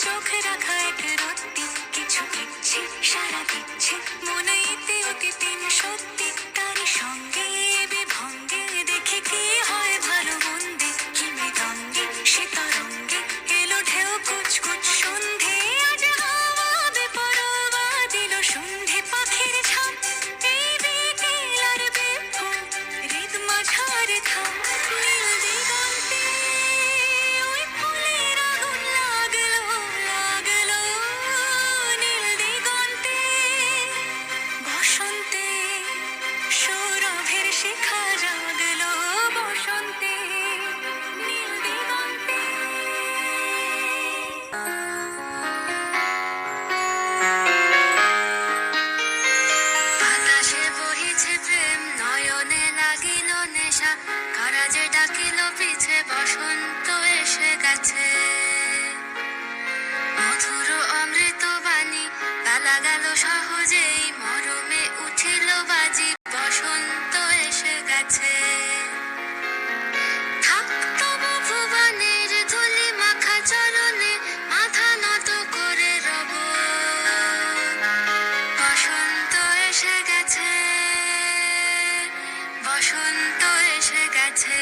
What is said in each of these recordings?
চোখ রাখা এক রত্তি, কিছু ইচ্ছে সারা দিচ্ছে মনে ইতি অতি তিন সত্যি। তারই সঙ্গে বিভঙ্গে দেখে কি হয় ভালো মন্দে, কি মৃদঙ্গে সে তরঙ্গে এলো ঢেউ কুচকুচ সন্ধে। আজ হাওয়া বেপরোয়া দিল সন্ধে পাখির ঝাঁপ, এই বিকেল আর বিভোর হৃদ মাঝারে থাম। নীল দিগন্তে ওই ফুলের আগুন লাগলো লাগলো, নীল দিগন্তে বসন্তে সৌরভের শিখা জাগলো, বসন্তে নীল দিগন্তে। বাতাসে বহিছে প্রেম, নয়নে লাগিল নেশা, কারা যে ডাকিল পিছে বসন্ত এসে গেছে। মধুর অমৃত বাণী গালা গেল সহজেই, মরমে উঠিল বাজি বসন্ত এসে গেছে। থাক তবু ভুবনের ধূলি মাখা চরণে, মাথা নত করে রব। বসন্ত এসে গেছে, বসন্ত এসে গেছে।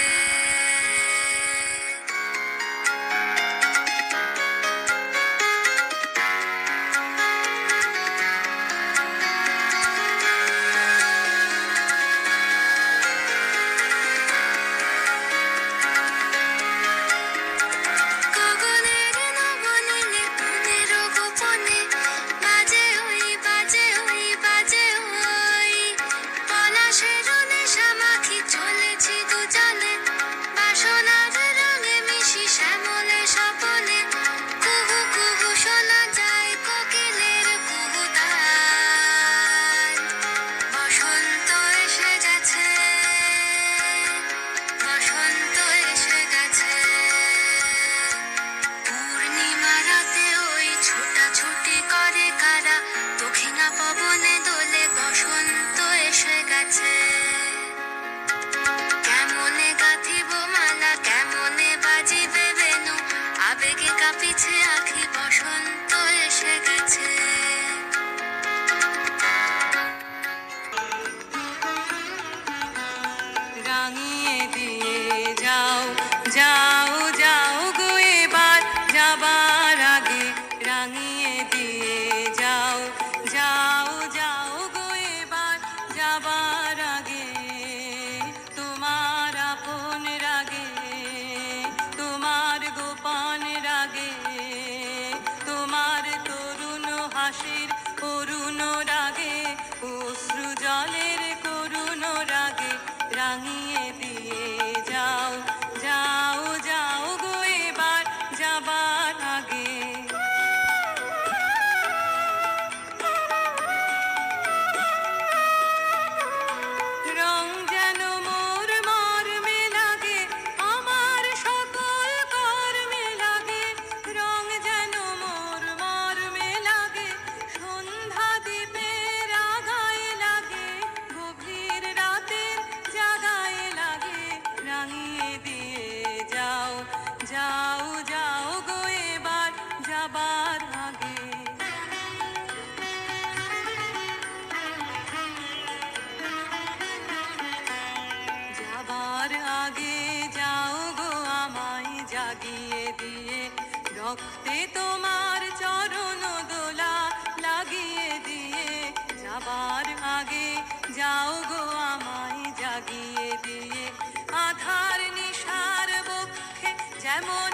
গগনের নবনীলে মনের গোপনে বাজে ওই বাজে ওই বাজে ওই, পলাশের নেশা মাখি চলেছি দুজনে, বাসনার রঙে মিশি শ্যামলে স্বপনে। কুহু কুহু শোনা যায় কোকিলের কুহুতান। বসন্ত এসে গেছে, বসন্ত এসে গেছে। পূর্ণিমা রাতে ওই ছোটাছুটি করে কারা, দক্ষিণা পবনে দোলে বসন্ত এসে গেছে। কেমনে গাঁথিব মালা, কেমনে বাজিবে বেনু, আবেগে কাঁপিছে আখি বসন্ত এসে গেছে। রাঙিয়ে দিয়ে যাও যাও যাও গো এবার যাবার আগে, রাঙিয়ে দিয়ে যাও যাও যাও গো এবার যাবার আগে। তোমার আপন রাগে, তোমার গোপন রাগে, তোমার তরুণ হাসির করুণ রাগে, অশ্রু জলের করুণ রাগে, রাঙিয়ে দিয়ে যাও যাও যাও গো এবার যাবার আগে। রং যেন মোর মর্মে লাগে, আমার সকল কর্মে লাগে, রং যেন মোর মর্মে লাগে, সন্ধ্যা দ্বীপের আগায় লাগে, গভীর রাতের জাগায় লাগে, রাঙিয়ে দিয়ে যাও যাও যাও গো এবার যাবার আগে। যাবার আগে যাও গো আমায় জাগিয়ে দিয়ে, রক্তে তোমার চরণ দোলা লাগিয়ে দিয়ে। যাবার আগে যাও গো আমায় জাগিয়ে দিয়ে, আধার নিশার বক্ষে যেমন